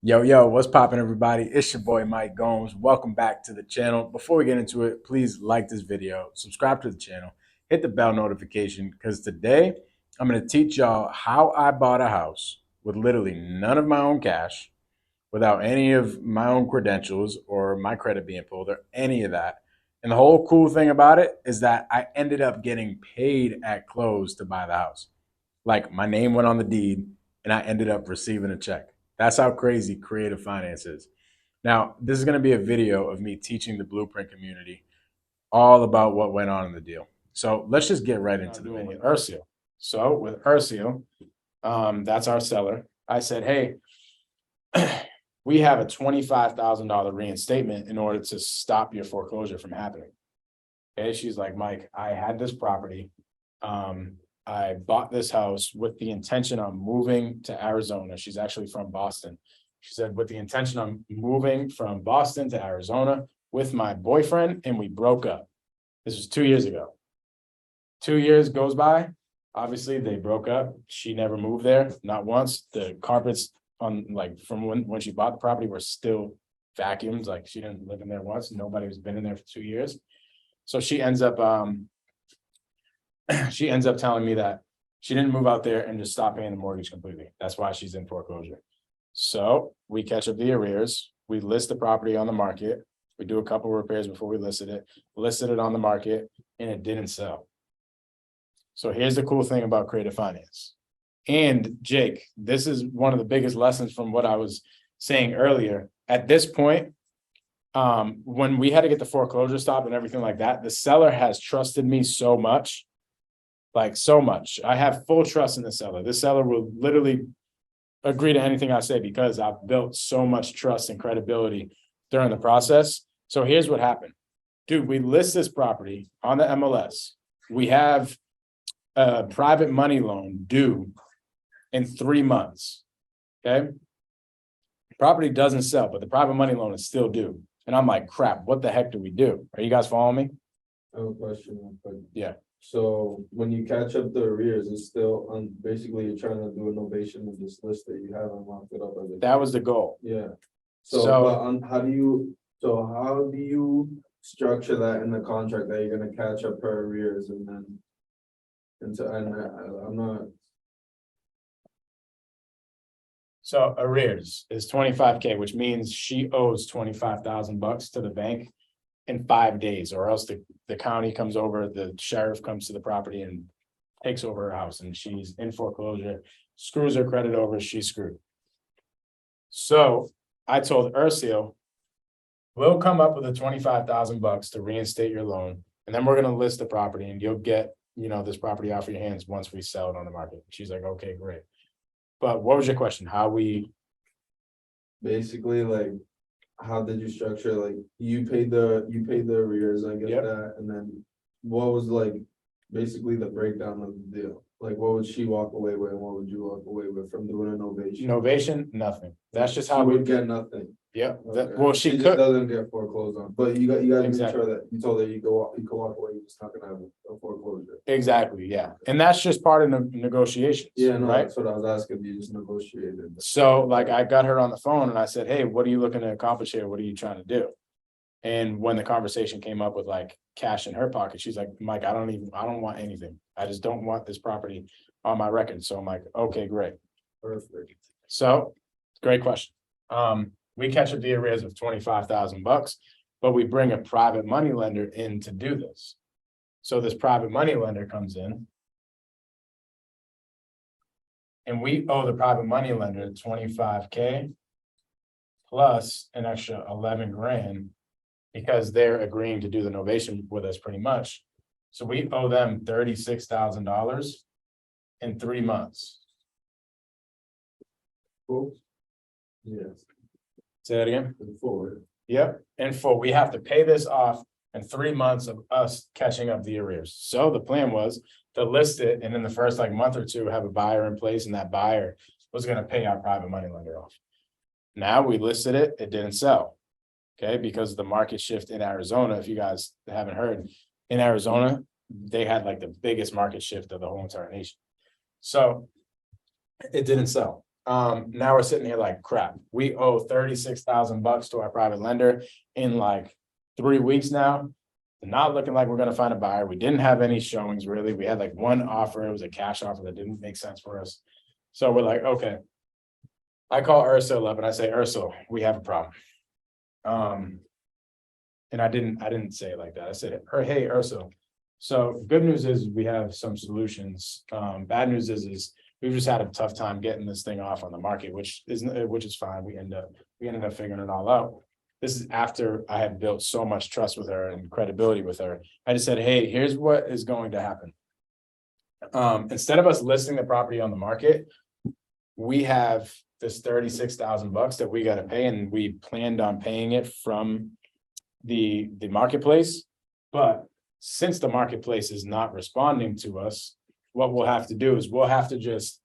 Yo, what's poppin', everybody? It's your boy Mike Gomes. Welcome back to the channel. Before we get into it, please like this video, subscribe to the channel, hit the bell notification, because today I'm going to teach y'all how I bought a house with literally none of my own cash, without any of my own credentials or my credit being pulled or any of that. And the whole cool thing about it is that I ended up getting paid at close to buy the house. Like my name went on the deed and I ended up receiving a check. That's how crazy creative finance is. Now, this is going to be a video of me teaching the Blueprint community all about what went on in the deal. So let's just get right into the video. With Ursio. So with Ursio, that's our seller. I said, hey, we have a $25,000 reinstatement in order to stop your foreclosure from happening. Okay, she's like, Mike, I had this property. I bought this house with the intention of moving to Arizona. She's actually from Boston. She said, with the intention of moving from Boston to Arizona with my boyfriend, and we broke up. This was 2 years ago. 2 years goes by. Obviously, they broke up. She never moved there, not once. The carpets on, like, from when she bought the property were still vacuums. Like, she didn't live in there once. Nobody has been in there for 2 years. So she ends up telling me that she didn't move out there and just stop paying the mortgage completely. That's why she's in foreclosure. So we catch up the arrears. We list the property on the market. We do a couple of repairs before we listed it on the market, and it didn't sell. So here's the cool thing about creative finance. And Jake, this is one of the biggest lessons from what I was saying earlier. At this point, when we had to get the foreclosure stopped and everything like that, the seller has trusted me so much, like so much. I have full trust in the seller. The seller will literally agree to anything I say because I've built so much trust and credibility during the process. So here's what happened. Dude, we list this property on the MLS. We have a private money loan due in 3 months. Okay. Property doesn't sell, but the private money loan is still due. And I'm like, crap, what the heck do we do? Are you guys following me? I have a question. Yeah. So when you catch up the arrears, it's still on, basically you're trying to do a novation of this list that you have and lock it up as a. That was the goal. Yeah. So- But how do you structure that in the contract that you're gonna catch up her arrears and then. I'm not, So arrears is 25K, which means she owes 25,000 bucks to the bank in 5 days, or else the county comes over, the sheriff comes to the property and takes over her house, and she's in foreclosure, screws her credit over, she's screwed. So I told Ursio, we'll come up with a 25,000 bucks to reinstate your loan, and then we're gonna list the property and you'll get, this property off your hands once we sell it on the market. She's like, okay, great. But what was your question? How we? basically like, how did you structure, like, you paid the arrears, I get Yep. that, and then. What was like, basically the breakdown of the deal? Like, what would she walk away with and what would you walk away with from doing a novation? Novation, nothing. That's just She how we would get nothing. Yeah, Okay. well, she just could, doesn't get foreclosed on, but you gotta make Exactly. sure that you told her you can walk away, you're just not gonna have a foreclosure. exactly, yeah. And that's just part of the negotiations, Yeah, no, right? that's what I was asking, you just negotiated. So like I got her on the phone and I said, hey, what are you looking to accomplish here? What are you trying to do? And when the conversation came up with like cash in her pocket, she's like, Mike, I don't want anything. I just don't want this property on my record. So I'm like, okay, great. Perfect. So, great question. We catch up the arrears of 25,000 bucks, but we bring a private money lender in to do this. So this private money lender comes in. And we owe the private money lender 25K plus an extra 11 grand because they're agreeing to do the novation with us pretty much. So we owe them $36,000 in 3 months. Cool. Yes, Say that again. forward. Yep, in full. We have to pay this off in 3 months of us catching up the arrears. So the plan was to list it and in the first like month or two, have a buyer in place, and that buyer was gonna pay our private money lender off. Now we listed it, it didn't sell. Okay, because of the market shift in Arizona, if you guys haven't heard, in Arizona, they had like the biggest market shift of the whole entire nation. So it didn't sell. Now we're sitting here like crap. We owe $36,000 to our private lender in like 3 weeks now. Not looking like we're gonna find a buyer. We didn't have any showings really. We had like one offer. It was a cash offer that didn't make sense for us. So we're like, okay. I call Ursula up and I say, Ursula, we have a problem. And I didn't say it like that. I said, hey, Ursula. So good news is we have some solutions. Bad news is we've just had a tough time getting this thing off on the market, which is fine. We ended up figuring it all out. This is after I had built so much trust with her and credibility with her. I just said, hey, here's what is going to happen. Instead of us listing the property on the market, we have this $36,000 that we got to pay, and we planned on paying it from the marketplace. But since the marketplace is not responding to us, what we'll have to do is we'll have to just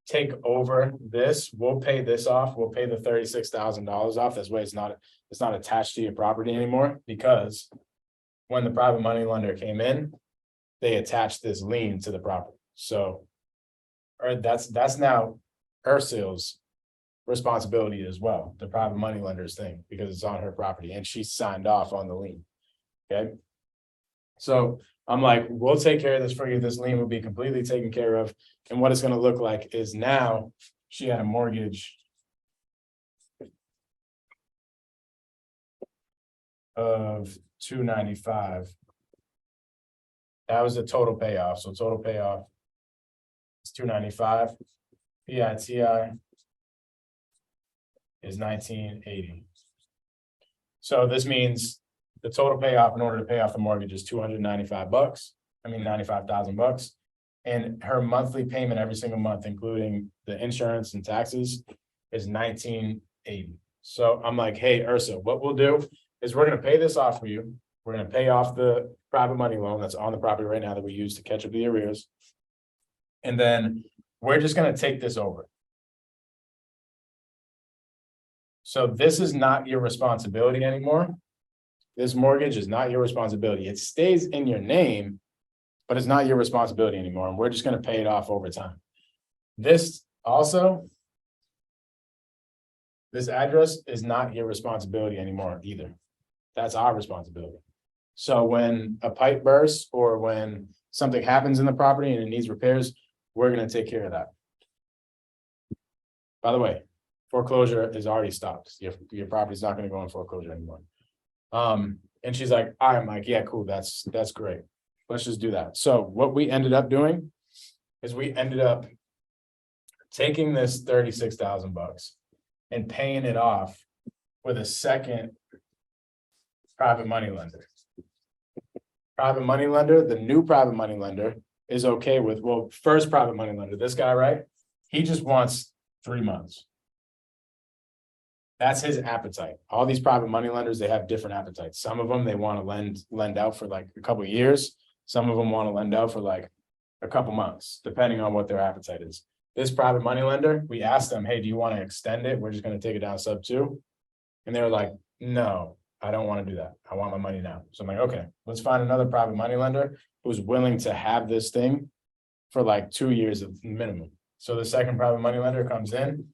take over this. We'll pay this off. We'll pay the $36,000 off. This way it's not attached to your property anymore, because when the private money lender came in, they attached this lien to the property. So that's now Ursula's responsibility as well, the private money lender's thing, because it's on her property and she signed off on the lien. Okay. So I'm like, we'll take care of this for you. This lien will be completely taken care of. And what it's going to look like is now she had a mortgage of $295. That was the total payoff. So total payoff is $295. PITI is $1980. So this means the total payoff in order to pay off the mortgage is $295. I mean, $95,000. And her monthly payment every single month, including the insurance and taxes, is $1980. So I'm like, hey, Ursula, what we'll do is we're going to pay this off for you. We're going to pay off the private money loan that's on the property right now that we use to catch up the arrears. And then we're just going to take this over. So this is not your responsibility anymore. This mortgage is not your responsibility. It stays in your name, but it's not your responsibility anymore. And we're just going to pay it off over time. This address is not your responsibility anymore either. That's our responsibility. So when a pipe bursts or when something happens in the property and it needs repairs, we're going to take care of that. By the way, foreclosure is already stopped. Your property's not going to go in foreclosure anymore. And she's like, I'm like, yeah, cool. That's great. Let's just do that. So what we ended up doing is we ended up taking this $36,000 and paying it off with a second private money lender. Private money lender, the new private money lender is okay with, well, first private money lender, this guy, right? He just wants 3 months. That's his appetite. All these private money lenders, they have different appetites. Some of them, they want to lend out for like a couple of years. Some of them want to lend out for like a couple months, depending on what their appetite is. This private money lender, we asked them, hey, do you want to extend it? We're just going to take it down Subto. And they were like, no, I don't want to do that. I want my money now. So I'm like, okay, let's find another private money lender who's willing to have this thing for like 2 years of minimum. So the second private money lender comes in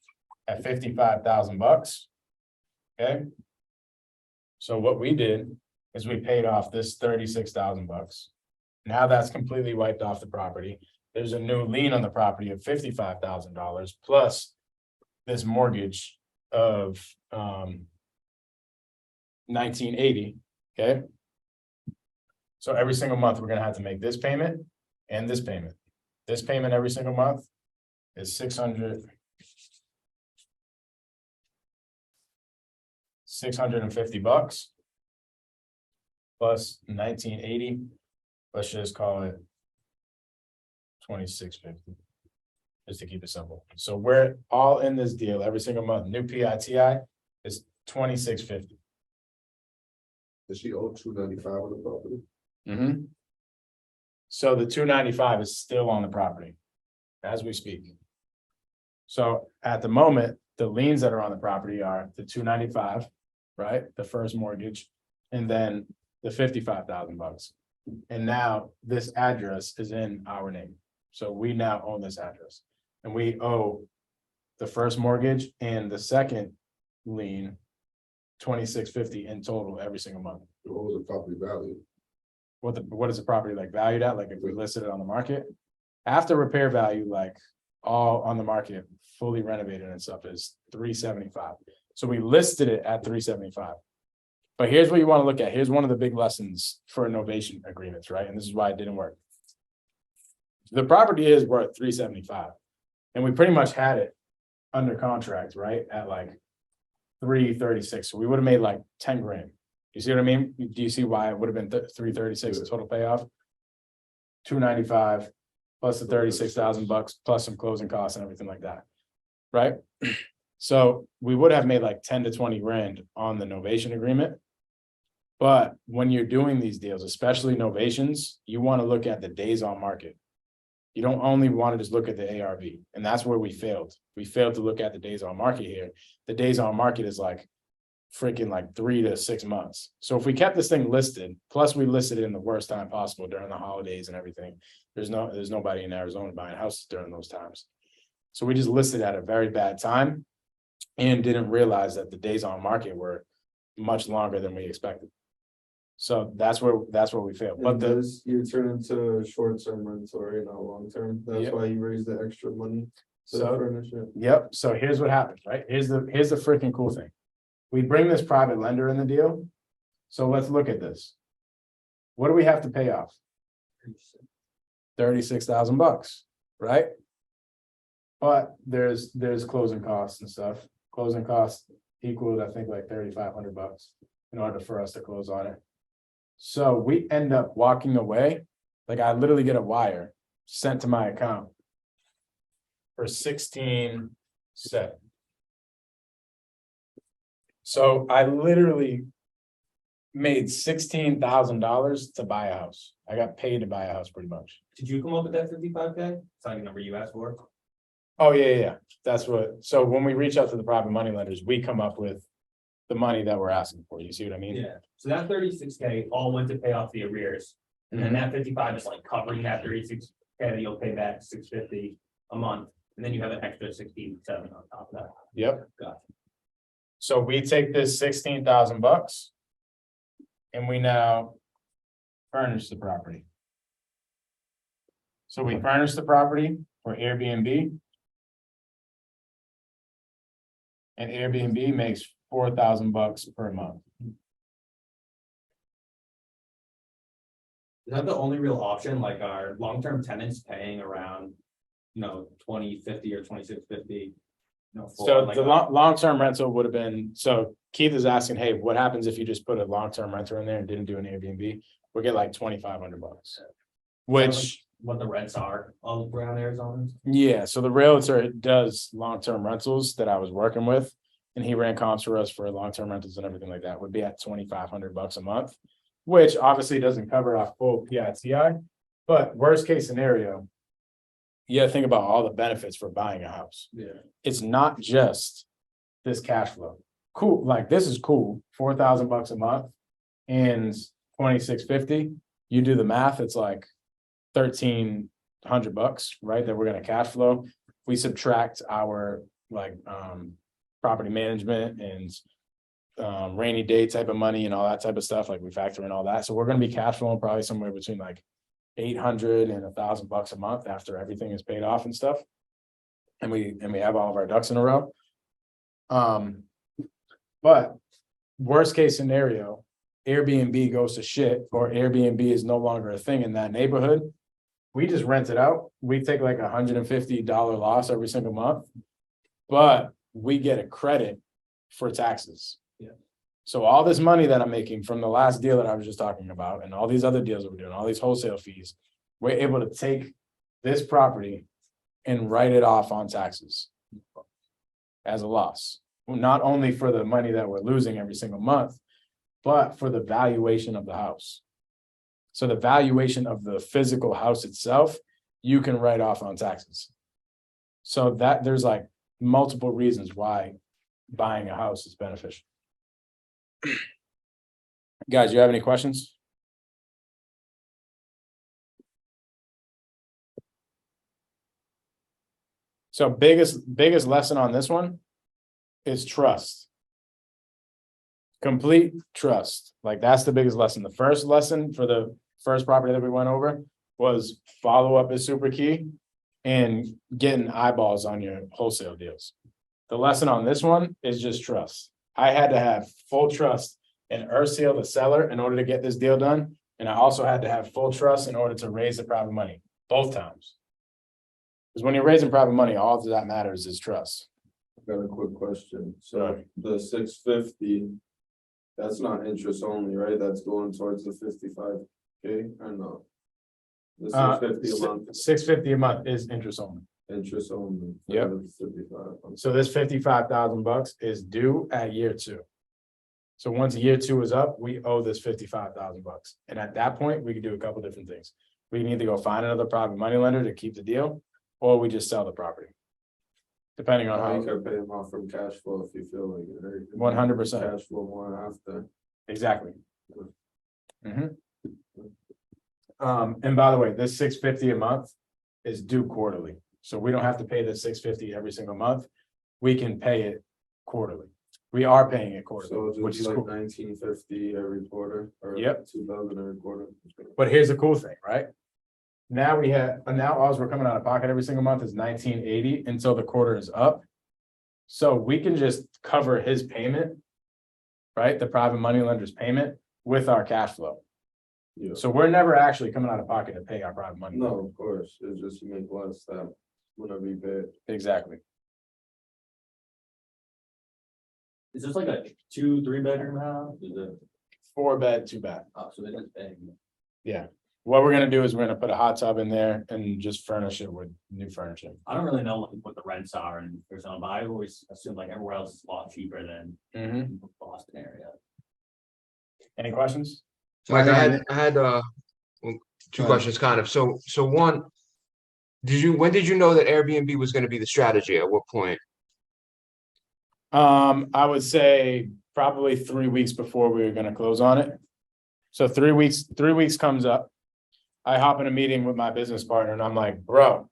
at $55,000. Okay. So what we did is we paid off this $36,000. Now that's completely wiped off the property. There's a new lien on the property of $55,000 plus this mortgage of $1980. Okay. So every single month we're going to have to make this payment and this payment. This payment every single month is $650 plus 1980. Let's just call it 2650, just to keep it simple. So we're all in this deal every single month. New PITI is 2650. Does she owe $295 on the property? Mm-hmm. So the 295 is still on the property as we speak. So at the moment, the liens that are on the property are the 295, right? The first mortgage, and then the $55,000. And now this address is in our name. So we now own this address and we owe the first mortgage and the second lien, $2,650 in total every single month. What was the property value? What is the property like valued at? Like if we listed it on the market, after repair value, like all on the market, fully renovated and stuff is $375. So we listed it at $375. But here's what you want to look at. Here's one of the big lessons for novation agreements, right? And this is why it didn't work. The property is worth $375, and we pretty much had it under contract, right? At like $336. So we would have made like 10 grand. You see what I mean? Do you see why it would have been $336 total payoff? $295 plus the $36,000 plus some closing costs and everything like that, right? So we would have made like 10 to 20 grand on the novation agreement. But when you're doing these deals, especially novations, you want to look at the days on market. You don't only want to just look at the ARV, and that's where we failed. We failed to look at the days on market here. The days on market is like freaking like 3 to 6 months. So if we kept this thing listed, plus we listed it in the worst time possible during the holidays and everything, there's nobody in Arizona buying houses during those times. So we just listed at a very bad time and didn't realize that the days on market were much longer than we expected. So that's where we failed. But You turn into short-term rental, right, not long-term. That's Yep. why you raise the extra money to So- furnish it. Yep. So here's what happens, right? Here's the freaking cool thing. We bring this private lender in the deal. So let's look at this. What do we have to pay off? $36,000, right? But there's closing costs and stuff. Closing costs equaled, I think, like $3,500 in order for us to close on it. So we end up walking away. Like I literally get a wire sent to my account for 16.7. So I literally made $16,000 to buy a house. I got paid to buy a house pretty much. Did you come up with that 55K? It's not the number you asked for. Oh, yeah. That's what, so when we reach out to the private money lenders, we come up with the money that we're asking for. You see what I mean? Yeah, so that 36K all went to pay off the arrears. And then that 55 is like covering that 36K that you'll pay back 650 a month. And then you have an extra 67 on top of that. Yep. Gotcha. So we take this $16,000 and we now furnish the property. So we furnish the property for Airbnb. And Airbnb makes $4,000 per month. Is that the only real option? Like our long-term tenants paying around, 2050 or 2650? So the long-term rental would have been, so Keith is asking, hey, what happens if you just put a long-term renter in there and didn't do an Airbnb? We'll get like $2,500. Which, what the rents are all around Arizona? yeah, so the realtor does long-term rentals that I was working with, and he ran comps for us for long-term rentals and everything like that, would be at $2,500 a month, which obviously doesn't cover our full PITI, but worst case scenario, you gotta think about all the benefits for buying a house. Yeah. It's not just this cash flow. Cool, like this is cool, $4,000 a month and $2,650. You do the math, it's like $1,300, right? That we're gonna cash flow. We subtract our property management and rainy day type of money and all that type of stuff, like we factor in all that. So we're gonna be cash flowing probably somewhere between like $800 and $1,000 a month after everything is paid off and stuff. And we have all of our ducks in a row. But worst case scenario, Airbnb goes to shit or Airbnb is no longer a thing in that neighborhood. We just rent it out. We take like $150 loss every single month, but we get a credit for taxes. Yeah. So all this money that I'm making from the last deal that I was just talking about and all these other deals that we're doing, all these wholesale fees, we're able to take this property and write it off on taxes as a loss. Not only for the money that we're losing every single month, but for the valuation of the house. So the valuation of the physical house itself, you can write off on taxes. So that there's like multiple reasons why buying a house is beneficial. Guys, you have any questions? So biggest lesson on this one is trust. Complete trust. Like that's the biggest lesson. The first lesson for the first property that we went over was follow up is super key and getting eyeballs on your wholesale deals. The lesson on this one is just trust. I had to have full trust in Ursil, the seller, in order to get this deal done. And I also had to have full trust in order to raise the private money, both times. Because when you're raising private money, all that matters is trust. Got a quick question. So the 650, that's not interest only, right? That's going towards the 55K or no? The 650 a month, $650 a month is interest only. interest only. Yep. 55. So this $55,000 is due at year 2. So once year 2 is up, we owe this $55,000. And at that point, we can do a couple different things. We can either go find another private money lender to keep the deal, or we just sell the property. Depending on You how, can pay them off from cash flow if you feel like it. Right? 100%. Cash flow more after. Exactly. Mhm. And by the way, this $650 a month is due quarterly. So we don't have to pay the $650 every single month. We can pay it quarterly. We are paying it So quarterly, which just is like cool. 1950 every quarter or Yep. 2000 every quarter. But here's the cool thing, right? Now all we're coming out of pocket every single month is 1980 until the quarter is up. So we can just cover his payment, right? The private money lender's payment with our cash flow. Yeah. So we're never actually coming out of pocket to pay our private money. No, of course. It's just you make less that whenever you pay it. Exactly. Is this like a 2-3 bedroom house? Is it? 4 bed, 2 bath. Oh, so it is big. Yeah. What we're gonna do is we're gonna put a hot tub in there and just furnish it with new furniture. I don't really know what the rents are in Arizona, but I always assume like everywhere else is a lot cheaper than Boston area. Any questions? So I had well, two questions kind of. So one, when did you know that Airbnb was going to be the strategy? At what point? I would say probably 3 weeks before we were gonna close on it. So 3 weeks comes up. I hop in a meeting with my business partner and I'm like, bro,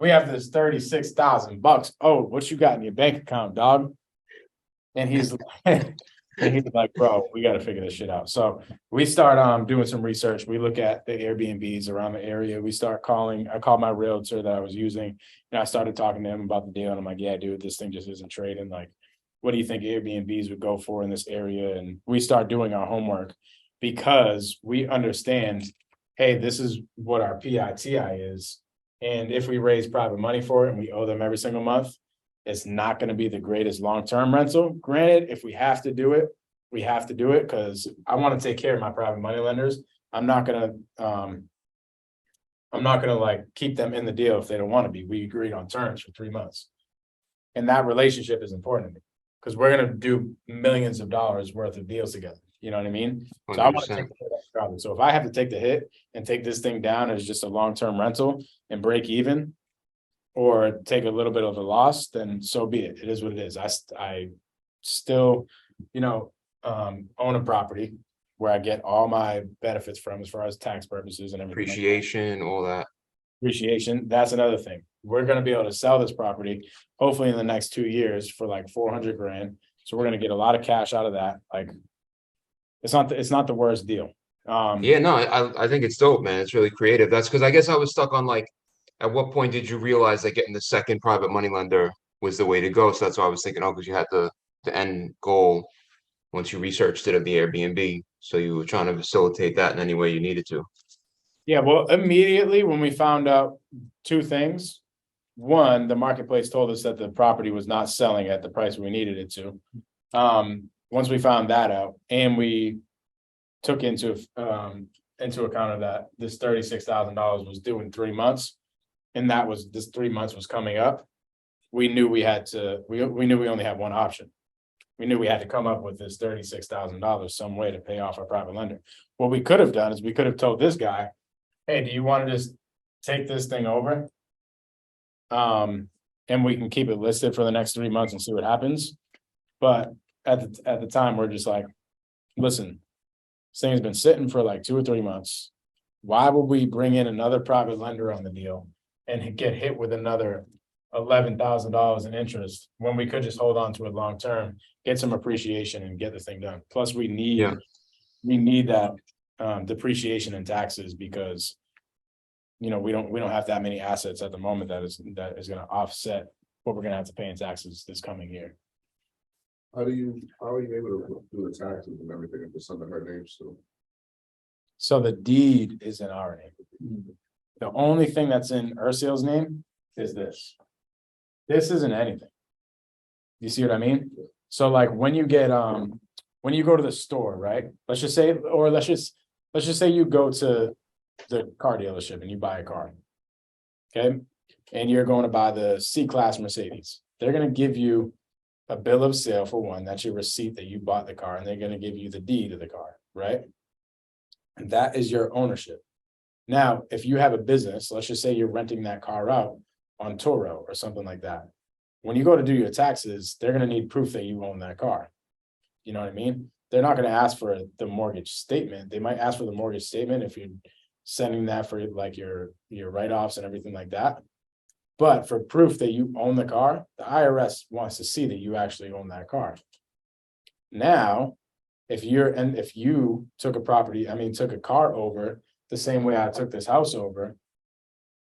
we have this $36,000. Oh, what you got in your bank account, dog? And he's like, bro, we got to figure this shit out. So we start doing some research. We look at the Airbnbs around the area. I called my realtor that I was using and I started talking to him about the deal. And I'm like, yeah, dude, this thing just isn't trading. Like, what do you think Airbnbs would go for in this area? And we start doing our homework because we understand, hey, this is what our PITI is. And if we raise private money for it and we owe them every single month, it's not going to be the greatest long-term rental. Granted, if we have to do it, we have to do it because I want to take care of my private money lenders. I'm not gonna like keep them in the deal if they don't want to be. We agreed on terms for 3 months. And that relationship is important to me because we're gonna do millions of dollars worth of deals together. You know what I mean? So I want to 100%. take the hit probably. So if I have to take the hit and take this thing down as just a long-term rental and break even, or take a little bit of a loss, then so be it. It is what it is. I still, own a property where I get all my benefits from as far as tax purposes and everything. Appreciation, all that. Appreciation. That's another thing. We're going to be able to sell this property hopefully in the next 2 years for like 400 grand. So we're going to get a lot of cash out of that. Like it's not the worst deal. Yeah, no, I think it's dope, man. It's really creative. That's because I guess I was stuck on like, at what point did you realize that getting the second private money lender was the way to go? So that's why I was thinking, oh, because you had the end goal once you researched it of the Airbnb. So you were trying to facilitate that in any way you needed to. Yeah, well, immediately when we found out 2 things. One, the marketplace told us that the property was not selling at the price we needed it to. Once we found that out and we took into account of that, this $36,000 was due in 3 months. And this 3 months was coming up. We knew we knew we only had one option. We knew we had to come up with this $36,000 some way to pay off our private lender. What we could have done is we could have told this guy, hey, do you want to just take this thing over? And we can keep it listed for the next 3 months and see what happens. But at the time, we're just like, listen, this thing's been sitting for like 2 or 3 months. Why would we bring in another private lender on the deal and get hit with another $11,000 in interest when we could just hold on to it long term, get some appreciation and get the thing done. Plus, we Yeah. need that depreciation and taxes because we don't have that many assets at the moment that is going to offset what we're going to have to pay in taxes this coming year. How are you able to do the taxes and everything if it's under her name still? So the deed is in our name. The only thing that's in Ursil's name is this. This isn't anything. You see what I mean? So like when you get when you go to the store, right? Let's just say you go to the car dealership and you buy a car. Okay? And you're going to buy the C-Class Mercedes. They're going to give you a bill of sale for one, that's your receipt that you bought the car, and they're going to give you the deed of the car, right? And that is your ownership. Now, if you have a business, let's just say you're renting that car out on Toro or something like that. When you go to do your taxes, they're going to need proof that you own that car. You know what I mean? They're not going to ask for the mortgage statement. They might ask for the mortgage statement if you're sending that for like your write-offs and everything like that. But for proof that you own the car, the IRS wants to see that you actually own that car. Now, if you took a car over the same way I took this house over,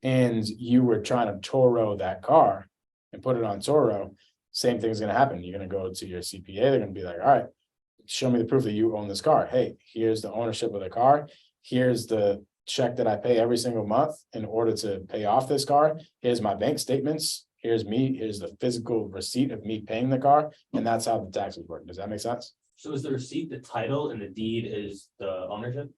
and you were trying to Toro that car and put it on Toro, same thing's gonna happen. You're gonna go to your CPA, they're gonna be like, all right, show me the proof that you own this car. Hey, here's the ownership of the car. Here's the check that I pay every single month in order to pay off this car. Here's my bank statements. Here's the physical receipt of me paying the car. And that's how the taxes work. Does that make sense? So is the receipt the title and the deed is the ownership?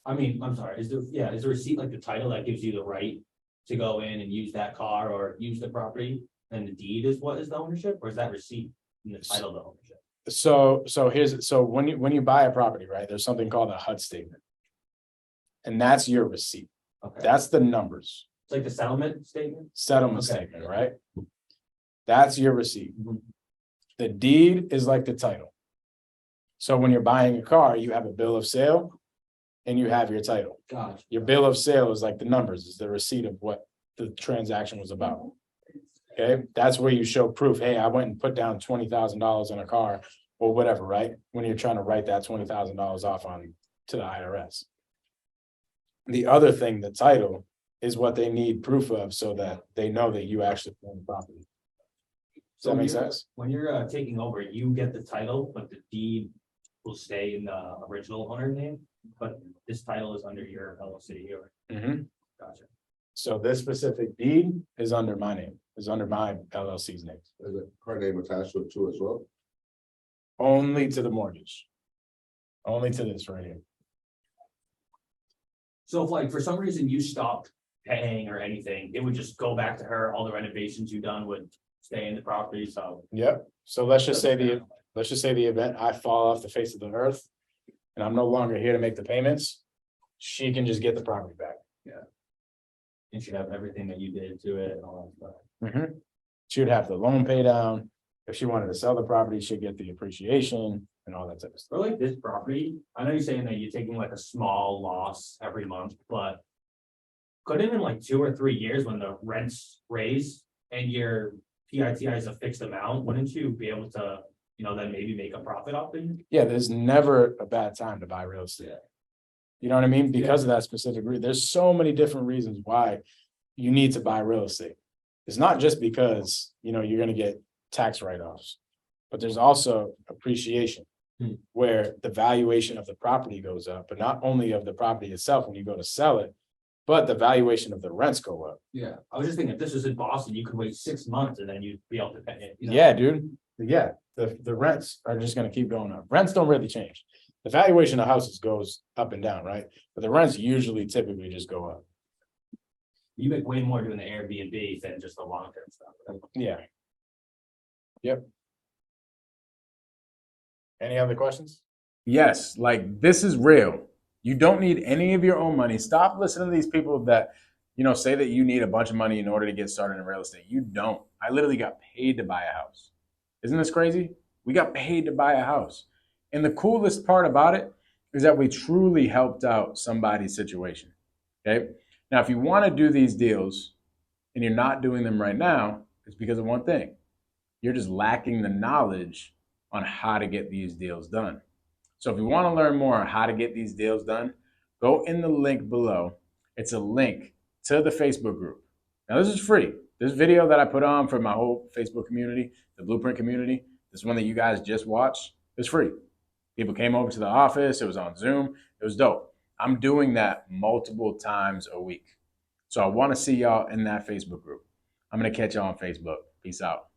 I mean, I'm sorry, is the receipt like the title that gives you the right to go in and use that car or use the property? And the deed is what is the ownership, or is that receipt and the title the ownership? So when you buy a property, right, there's something called a HUD statement. And that's your receipt. Okay, That's the numbers, it's like the settlement statement? settlement Okay. statement, right? That's your receipt. The deed is like the title. So when you're buying a car, you have a bill of sale and you have your title. Gotcha. Your bill of sale is like the numbers, is the receipt of what the transaction was about. Okay, that's where you show proof. Hey, I went and put down $20,000 on a car or whatever, right? When you're trying to write that $20,000 off to the IRS. The other thing, the title, is what they need proof of so that they know that you actually own the property. Does that make sense? When you're taking over, you get the title, but the deed will stay in the original owner's name, but this title is under your LLC or, gotcha. So this specific deed is under my name, is under my LLC's name, Is it her name attached to it too as well? only to the mortgage. Only to this right here. So if like for some reason you stopped paying or anything, it would just go back to her, all the renovations you've done would stay in the property, so. Yep, so let's just say the event I fall off the face of the earth. And I'm no longer here to make the payments. She can just get the property back. And she'd have everything that you did to it and all that stuff. She would have the loan pay down. If she wanted to sell the property, she'd get the appreciation and all that type of stuff. For like this property, I know you're saying that you're taking like a small loss every month, but. Couldn't in like 2 or 3 years when the rents raise and your PITI is a fixed amount, wouldn't you be able to, then maybe make a profit off it? Yeah, there's never a bad time to buy real estate. You know what I mean? Because of that specific reason. There's so many different reasons why you need to buy real estate. It's not just because, you're gonna get tax write-offs, but there's also appreciation. Where the valuation of the property goes up, but not only of the property itself when you go to sell it, but the valuation of the rents go up. Yeah, I was just thinking, if this was in Boston, you could wait 6 months and then you'd be able to pay it. Yeah, dude. Yeah, the rents are just gonna keep going up. Rents don't really change. The valuation of houses goes up and down, right? But the rents usually typically just go up. You make way more doing the Airbnb than just the long-term stuff. Right? Yeah. Yep. Any other questions? Yes, like this is real. You don't need any of your own money. Stop listening to these people that, say that you need a bunch of money in order to get started in real estate. You don't. I literally got paid to buy a house. Isn't this crazy? We got paid to buy a house. And the coolest part about it is that we truly helped out somebody's situation. Okay. Now, if you want to do these deals and you're not doing them right now, it's because of one thing. You're just lacking the knowledge on how to get these deals done. So if you want to learn more on how to get these deals done, go in the link below. It's a link to the Facebook group. Now, this is free. This video that I put on for my whole Facebook community, the Blueprint community, this one that you guys just watched, is free. People came over to the office. It was on Zoom. It was dope. I'm doing that multiple times a week. So I want to see y'all in that Facebook group. I'm going to catch y'all on Facebook. Peace out.